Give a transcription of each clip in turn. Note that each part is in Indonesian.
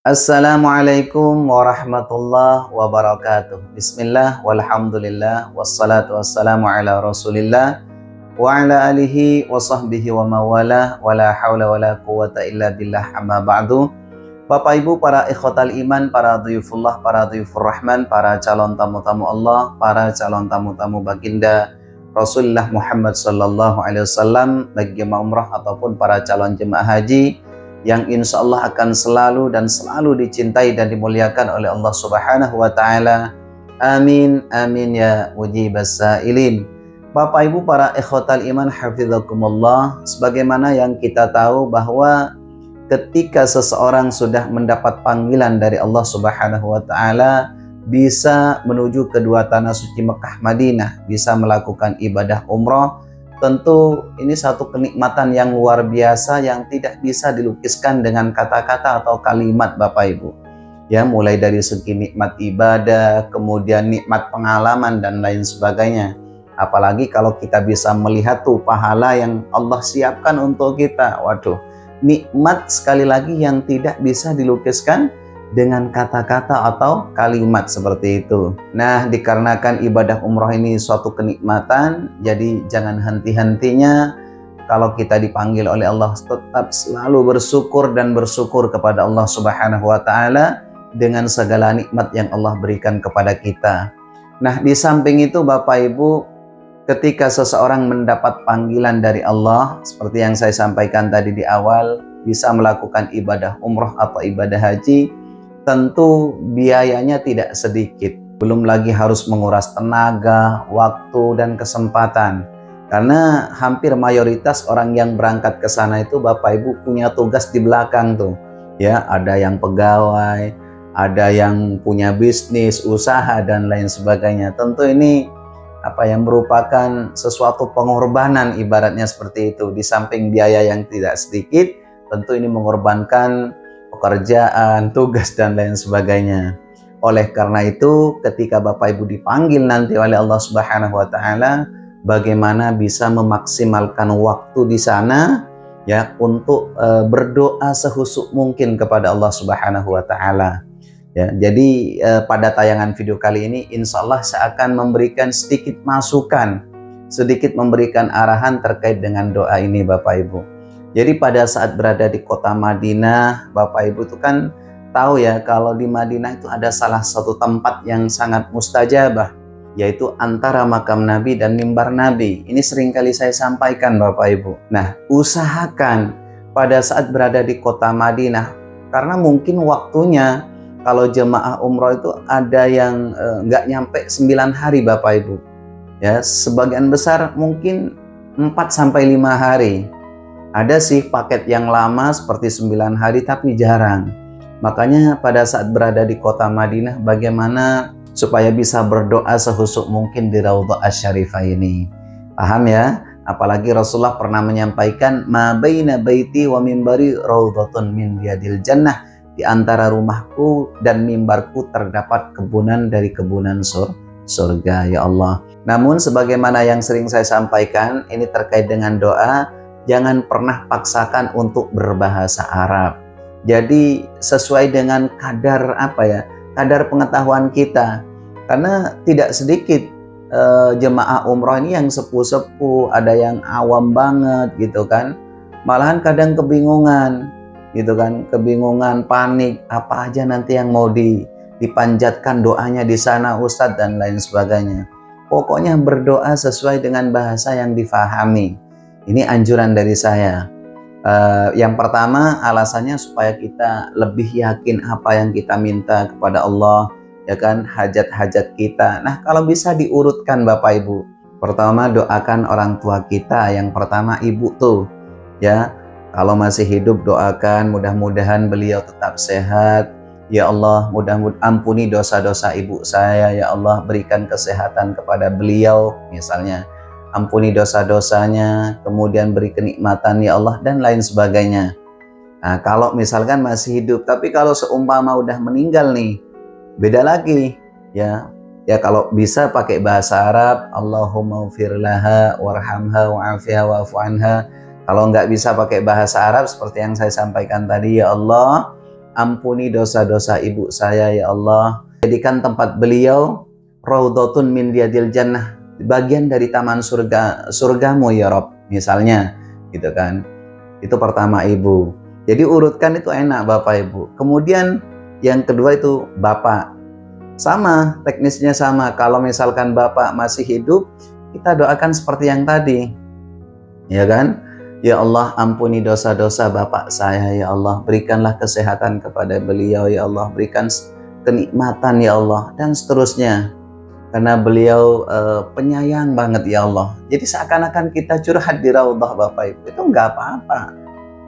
Assalamualaikum warahmatullahi wabarakatuh. Bismillah walhamdulillah wassalatu wassalamu ala rasulillah wa ala alihi wa sahbihi wa mawalah wa la hawla wa la quwata illa billah amma ba'du. Bapak Ibu, para ikhwatal iman, para dhuyufullah, para dhuyufur rahman, para calon tamu-tamu Allah, para calon tamu-tamu baginda Rasulullah Muhammad sallallahu alaihi wasallam, baik jemaah umrah ataupun para calon jemaah haji yang insya Allah akan selalu dan selalu dicintai dan dimuliakan oleh Allah Subhanahu wa Ta'ala. Amin, amin ya mujibas sa'ilin. Bapak Ibu, para ikhwatal iman, hafizakumullah, sebagaimana yang kita tahu bahwa ketika seseorang sudah mendapat panggilan dari Allah Subhanahu wa Ta'ala, bisa menuju kedua tanah suci Mekah Madinah, bisa melakukan ibadah umrah, tentu ini satu kenikmatan yang luar biasa yang tidak bisa dilukiskan dengan kata-kata atau kalimat Bapak Ibu. Ya, mulai dari segi nikmat ibadah, kemudian nikmat pengalaman dan lain sebagainya. Apalagi kalau kita bisa melihat tuh pahala yang Allah siapkan untuk kita. Waduh, nikmat sekali lagi yang tidak bisa dilukiskan dengan kata-kata atau kalimat seperti itu. Nah, dikarenakan ibadah umroh ini suatu kenikmatan, jadi jangan henti-hentinya kalau kita dipanggil oleh Allah tetap selalu bersyukur dan bersyukur kepada Allah Subhanahu wa Ta'ala dengan segala nikmat yang Allah berikan kepada kita. Nah, di samping itu Bapak Ibu, ketika seseorang mendapat panggilan dari Allah, seperti yang saya sampaikan tadi di awal, bisa melakukan ibadah umroh atau ibadah haji, tentu biayanya tidak sedikit. Belum lagi harus menguras tenaga, waktu, dan kesempatan. Karena hampir mayoritas orang yang berangkat ke sana itu Bapak Ibu punya tugas di belakang tuh. Ya, ada yang pegawai, ada yang punya bisnis, usaha, dan lain sebagainya. Tentu ini yang merupakan sesuatu pengorbanan, ibaratnya seperti itu. Di samping biaya yang tidak sedikit, tentu ini mengorbankan pekerjaan, tugas, dan lain sebagainya. Oleh karena itu, ketika Bapak Ibu dipanggil nanti oleh Allah Subhanahu wa Ta'ala, bagaimana bisa memaksimalkan waktu di sana ya untuk berdoa sehusuk mungkin kepada Allah Subhanahu wa Ta'ala. Ya, jadi pada tayangan video kali ini insya Allah saya akan memberikan sedikit masukan, sedikit memberikan arahan terkait dengan doa ini Bapak Ibu. Jadi pada saat berada di kota Madinah, Bapak Ibu itu kan tahu ya, kalau di Madinah itu ada salah satu tempat yang sangat mustajabah, yaitu antara makam Nabi dan mimbar Nabi. Ini seringkali saya sampaikan Bapak Ibu. Nah, usahakan pada saat berada di kota Madinah, karena mungkin waktunya kalau jemaah umroh itu ada yang nggak nyampe 9 hari Bapak Ibu. Ya, sebagian besar mungkin 4-5 hari. Ada sih paket yang lama seperti 9 hari tapi jarang. Makanya pada saat berada di kota Madinah, bagaimana supaya bisa berdoa sehusuk mungkin di Raudhah Asy-Syarifah ini. Paham ya? Apalagi Rasulullah pernah menyampaikan, ma baina baiti wa mimbari raudhatun min riyadil jannah. Di antara rumahku dan mimbarku terdapat kebunan dari kebunan surga, ya Allah. Namun sebagaimana yang sering saya sampaikan, ini terkait dengan doa, jangan pernah paksakan untuk berbahasa Arab. Jadi sesuai dengan kadar kadar pengetahuan kita. Karena tidak sedikit jemaah umroh ini yang sepuh-sepuh, ada yang awam banget gitu kan. Malahan kadang kebingungan gitu kan, panik, apa aja nanti yang mau dipanjatkan doanya di sana Ustadz dan lain sebagainya. Pokoknya berdoa sesuai dengan bahasa yang difahami. Ini anjuran dari saya. Yang pertama, alasannya supaya kita lebih yakin apa yang kita minta kepada Allah, ya kan, hajat-hajat kita. Nah, kalau bisa diurutkan Bapak Ibu. Pertama, doakan orang tua kita. Yang pertama ibu tuh, ya. Kalau masih hidup doakan mudah-mudahan beliau tetap sehat. Ya Allah, mudah-mudahan ampuni dosa-dosa ibu saya. Ya Allah, berikan kesehatan kepada beliau misalnya. Ampuni dosa-dosanya, kemudian beri kenikmatan ya Allah, dan lain sebagainya. Nah, kalau misalkan masih hidup, tapi kalau seumpama udah meninggal nih, beda lagi ya. Ya kalau bisa pakai bahasa Arab, Allahumma ufir laha warhamha wa'afiha wa'fu anha. Kalau nggak bisa pakai bahasa Arab seperti yang saya sampaikan tadi, ya Allah, ampuni dosa-dosa ibu saya ya Allah. Jadikan tempat beliau raudhatun min riyadil jannah, bagian dari taman surgamu ya Rob, misalnya gitu kan. Itu pertama ibu. Jadi urutkan itu enak Bapak Ibu. Kemudian yang kedua itu Bapak. Sama, teknisnya sama. Kalau misalkan Bapak masih hidup, kita doakan seperti yang tadi. Ya kan? Ya Allah, ampuni dosa-dosa Bapak saya ya Allah. Berikanlah kesehatan kepada beliau ya Allah. Berikan kenikmatan ya Allah, dan seterusnya. Karena beliau penyayang banget ya Allah. Jadi seakan-akan kita curhat di raudhah Bapak Ibu. Itu nggak apa-apa.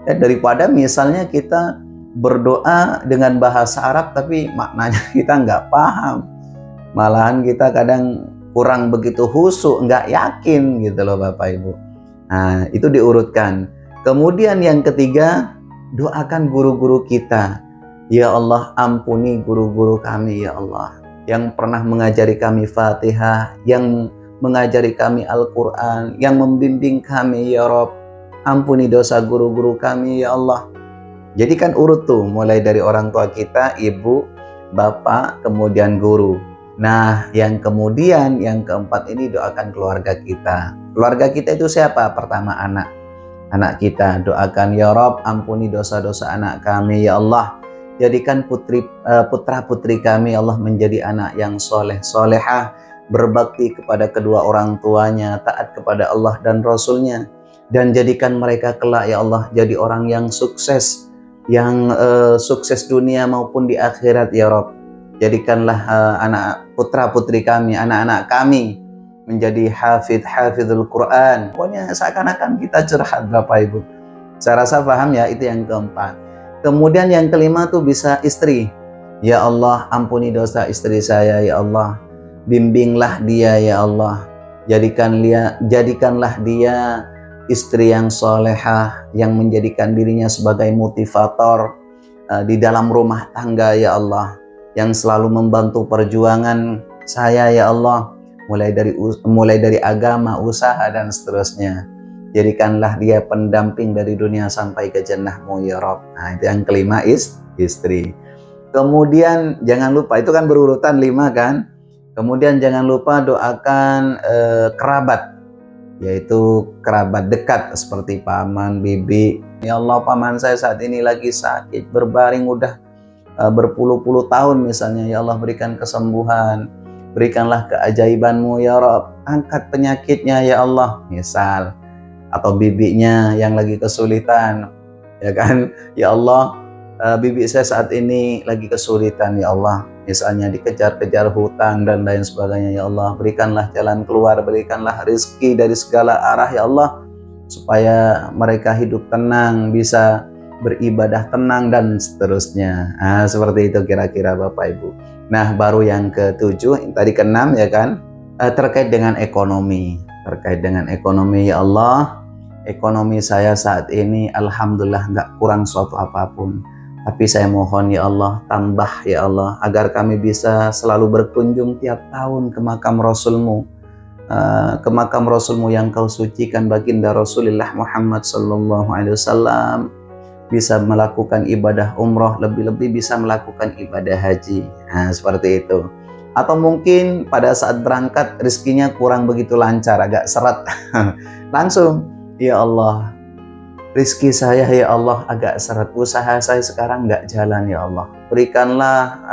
Ya, daripada misalnya kita berdoa dengan bahasa Arab tapi maknanya kita nggak paham. Malahan kita kadang kurang begitu khusyuk, nggak yakin gitu loh Bapak Ibu. Nah, itu diurutkan. Kemudian yang ketiga, doakan guru-guru kita. Ya Allah, ampuni guru-guru kami ya Allah, yang pernah mengajari kami Fatihah, yang mengajari kami Al-Quran, yang membimbing kami ya Rabb. Ampuni dosa guru-guru kami ya Allah. Jadi kan urut tuh, mulai dari orang tua kita, ibu, bapak, kemudian guru. Nah, yang kemudian, yang keempat ini doakan keluarga kita. Keluarga kita itu siapa? Pertama anak. Anak kita, doakan ya Rabb, ampuni dosa-dosa anak kami ya Allah. Jadikan putra-putri kami ya Allah menjadi anak yang soleh, solehah, berbakti kepada kedua orang tuanya, taat kepada Allah dan Rasulnya. Dan jadikan mereka kelak ya Allah jadi orang yang sukses, yang sukses dunia maupun di akhirat ya Rabb. Jadikanlah anak putra putri kami, anak-anak kami menjadi hafidhul Quran. Pokoknya seakan-akan kita curhat Bapak Ibu. Saya rasa paham ya, itu yang keempat. Kemudian yang kelima tuh bisa istri. Ya Allah, ampuni dosa istri saya ya Allah. Bimbinglah dia ya Allah. Jadikanlah dia istri yang solehah, yang menjadikan dirinya sebagai motivator di dalam rumah tangga ya Allah, yang selalu membantu perjuangan saya ya Allah, mulai dari agama, usaha dan seterusnya. Jadikanlah dia pendamping dari dunia sampai ke jannah-Mu ya Rabb. Nah, itu yang kelima, istri. Kemudian jangan lupa, itu kan berurutan 5 kan. Kemudian jangan lupa doakan kerabat, yaitu kerabat dekat seperti paman, bibi. Ya Allah, paman saya saat ini lagi sakit, berbaring udah berpuluh-puluh tahun misalnya. Ya Allah, berikan kesembuhan, berikanlah keajaiban-Mu ya Rabb. Angkat penyakitnya ya Allah, misal. Atau bibinya yang lagi kesulitan, ya kan. Ya Allah, bibi saya saat ini lagi kesulitan ya Allah, misalnya dikejar-kejar hutang dan lain sebagainya ya Allah. Berikanlah jalan keluar, berikanlah rezeki dari segala arah ya Allah, supaya mereka hidup tenang, bisa beribadah tenang dan seterusnya. Nah, seperti itu kira-kira Bapak Ibu. Nah, baru yang ke-7, tadi ke-6 ya kan, terkait dengan ekonomi. Terkait dengan ekonomi ya Allah, ekonomi saya saat ini alhamdulillah nggak kurang suatu apapun. Tapi saya mohon ya Allah, tambah ya Allah, agar kami bisa selalu berkunjung tiap tahun ke makam Rasul-Mu, ke makam Rasul-Mu yang Kau sucikan, baginda Rasulullah Muhammad sallallahu alaihi wasallam, bisa melakukan ibadah umroh, lebih-lebih bisa melakukan ibadah haji. Nah, seperti itu. Atau mungkin pada saat berangkat rezekinya kurang begitu lancar, agak seret. Langsung, ya Allah, rezeki saya ya Allah agak seret, usaha saya sekarang nggak jalan ya Allah. Berikanlah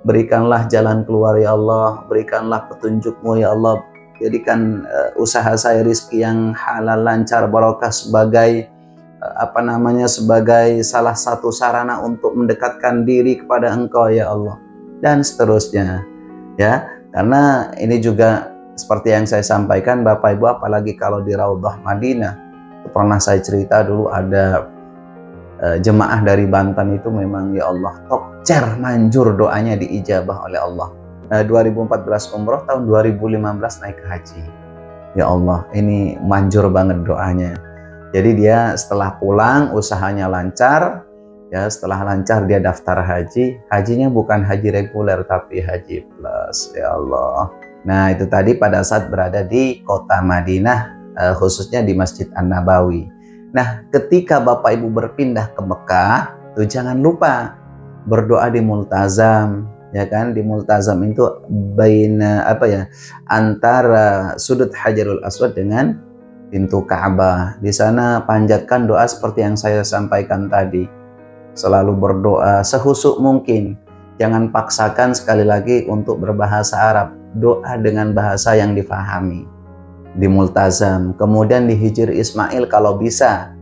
berikanlah jalan keluar ya Allah, berikanlah petunjuk-Mu ya Allah. Jadikan usaha saya rezeki yang halal, lancar, barokah sebagai sebagai salah satu sarana untuk mendekatkan diri kepada Engkau ya Allah, dan seterusnya ya. Karena ini juga seperti yang saya sampaikan Bapak Ibu, apalagi kalau di Raudhah Madinah, pernah saya cerita dulu ada jemaah dari Banten itu memang ya Allah tokcer, manjur doanya diijabah oleh Allah. 2014 umroh, tahun 2015 naik haji. Ya Allah, ini manjur banget doanya. Jadi dia setelah pulang usahanya lancar, ya setelah lancar dia daftar haji. Hajinya bukan haji reguler tapi haji plus, ya Allah. Nah, itu tadi pada saat berada di kota Madinah, khususnya di Masjid An-Nabawi. Nah, ketika Bapak Ibu berpindah ke Mekah, Tuh jangan lupa berdoa di multazam, ya kan? Di multazam itu antara sudut Hajarul Aswad dengan pintu Ka'bah. Di sana panjatkan doa seperti yang saya sampaikan tadi. Selalu berdoa sehusuk mungkin. Jangan paksakan sekali lagi untuk berbahasa Arab. Doa dengan bahasa yang difahami. Di multazam, kemudian di Hijr Ismail kalau bisa.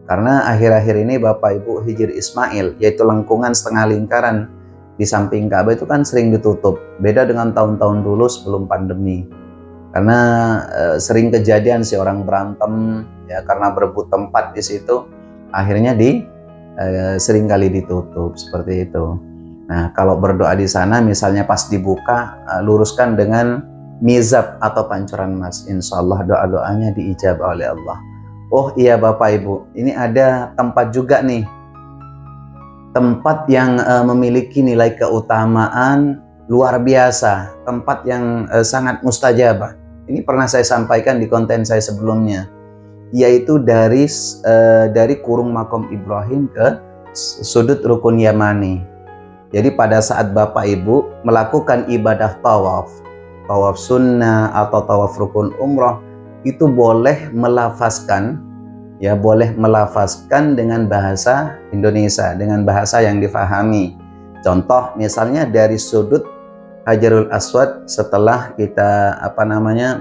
Karena akhir-akhir ini Bapak Ibu Hijr Ismail, yaitu lengkungan setengah lingkaran di samping Ka'bah itu kan sering ditutup. Beda dengan tahun-tahun dulu sebelum pandemi. Karena sering kejadian si orang berantem ya karena berebut tempat di situ, akhirnya sering kali ditutup seperti itu. Nah, kalau berdoa di sana misalnya pas dibuka, luruskan dengan mizab atau pancuran emas. Insya Allah doa-doanya diijabah oleh Allah. Oh iya Bapak Ibu, ini ada tempat juga nih. Tempat yang memiliki nilai keutamaan luar biasa. Tempat yang sangat mustajabah. Ini pernah saya sampaikan di konten saya sebelumnya. Yaitu dari kurung Makom Ibrahim ke sudut Rukun Yamani. Jadi pada saat Bapak Ibu melakukan ibadah tawaf sunnah atau tawaf rukun umroh, itu boleh melafazkan dengan bahasa Indonesia, dengan bahasa yang difahami. Contoh misalnya dari sudut Hajarul Aswad, setelah kita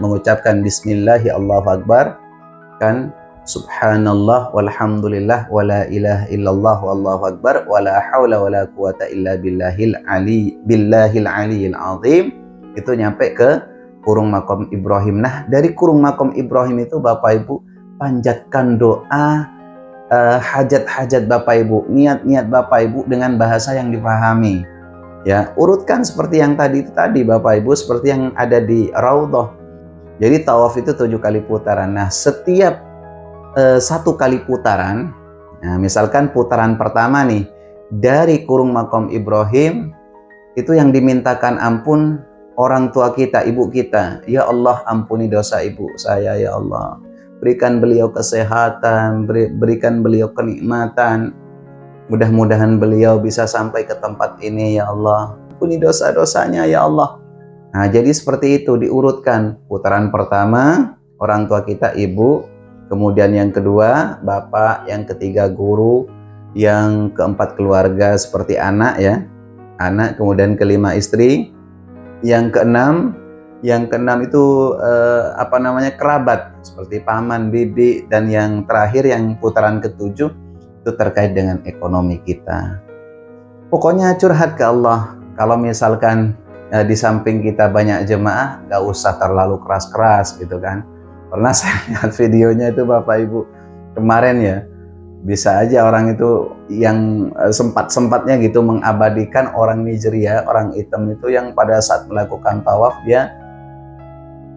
mengucapkan bismillahi Allahu Akbar, kan subhanallah walhamdulillah wala ilaha illallah wallahu akbar wala haula wala quwata illa billahil aliyil azim. Itu nyampe ke kurung Makom Ibrahim. Nah, dari kurung Makom Ibrahim itu Bapak Ibu panjatkan doa hajat-hajat Bapak Ibu, niat-niat Bapak Ibu dengan bahasa yang dipahami. Ya, urutkan seperti yang tadi Bapak Ibu, seperti yang ada di Raudhah. Jadi tawaf itu 7 kali putaran. Nah, setiap 1 kali putaran, nah misalkan putaran pertama nih dari kurung Makom Ibrahim, itu yang dimintakan ampun orang tua kita, ibu kita. Ya Allah, ampuni dosa ibu saya ya Allah. Berikan beliau kesehatan, berikan beliau kenikmatan. Mudah-mudahan beliau bisa sampai ke tempat ini ya Allah. Ampuni dosa-dosanya ya Allah. Nah, jadi seperti itu diurutkan. Putaran pertama orang tua kita, ibu. Kemudian yang kedua bapak, yang ketiga guru, yang keempat keluarga seperti anak ya, anak, kemudian kelima istri, yang keenam itu kerabat seperti paman, bibi, dan yang terakhir yang putaran ketujuh itu terkait dengan ekonomi kita. Pokoknya curhat ke Allah. Kalau misalkan di samping kita banyak jemaah, gak usah terlalu keras-keras gitu kan. Pernah saya lihat videonya itu Bapak Ibu kemarin ya, bisa aja orang itu yang sempat-sempatnya gitu mengabadikan orang Nigeria, orang hitam itu yang pada saat melakukan tawaf dia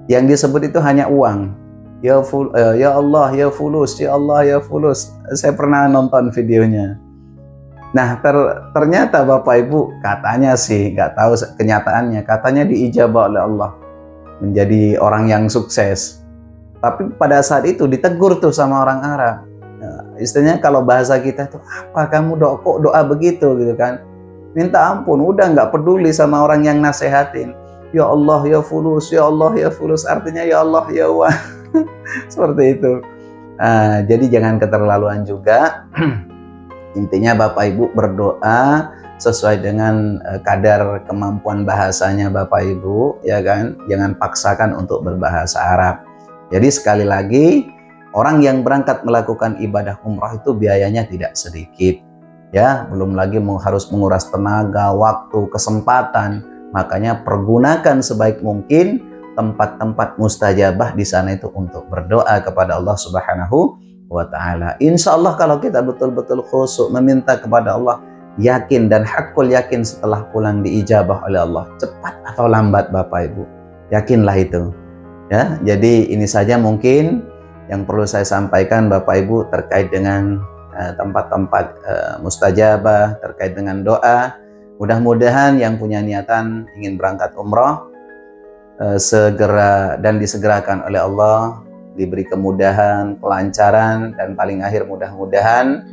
yang disebut itu hanya uang. Ya Allah ya fulus, ya Allah ya fulus. Saya pernah nonton videonya. Nah ternyata Bapak Ibu katanya sih, nggak tahu kenyataannya, katanya diijabah oleh Allah menjadi orang yang sukses. Tapi pada saat itu ditegur tuh sama orang Arab. Nah, istilahnya kalau bahasa kita tuh, apa kamu kok doa begitu gitu kan. Minta ampun, udah nggak peduli sama orang yang nasehatin. Ya Allah ya fulus, ya Allah ya fulus. Artinya ya Allah ya Allah. Seperti itu. Nah, jadi jangan keterlaluan juga. Intinya Bapak Ibu berdoa sesuai dengan kadar kemampuan bahasanya Bapak Ibu, ya kan. Jangan paksakan untuk berbahasa Arab. Jadi sekali lagi, orang yang berangkat melakukan ibadah umrah itu biayanya tidak sedikit. Ya, belum lagi harus menguras tenaga, waktu, kesempatan. Makanya pergunakan sebaik mungkin tempat-tempat mustajabah di sana itu untuk berdoa kepada Allah Subhanahu wa Ta'ala. Insya Allah kalau kita betul-betul khusyuk meminta kepada Allah, yakin dan hakul yakin setelah pulang diijabah oleh Allah. Cepat atau lambat Bapak Ibu, yakinlah itu. Ya, jadi ini saja mungkin yang perlu saya sampaikan Bapak Ibu terkait dengan tempat-tempat mustajabah, terkait dengan doa. Mudah-mudahan yang punya niatan ingin berangkat umroh segera dan disegerakan oleh Allah, diberi kemudahan, kelancaran, dan paling akhir mudah-mudahan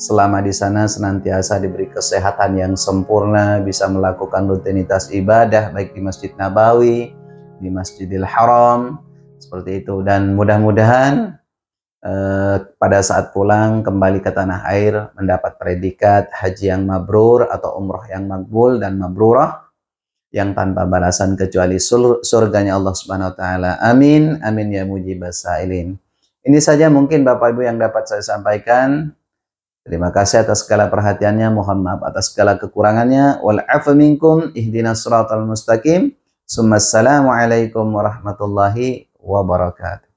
selama di sana senantiasa diberi kesehatan yang sempurna, bisa melakukan rutinitas ibadah baik di Masjid Nabawi, di Masjidil Haram, seperti itu. Dan mudah-mudahan pada saat pulang kembali ke tanah air mendapat predikat haji yang mabrur atau umroh yang makbul dan mabrurah yang tanpa balasan kecuali surganya Allah Subhanahu wa taala. Amin amin ya mujibas sa'ilin. Ini saja mungkin Bapak Ibu yang dapat saya sampaikan. Terima kasih atas segala perhatiannya, mohon maaf atas segala kekurangannya. Wal afu minkum, ihdinas siratal mustaqim. Assalamualaikum warahmatullahi wabarakatuh.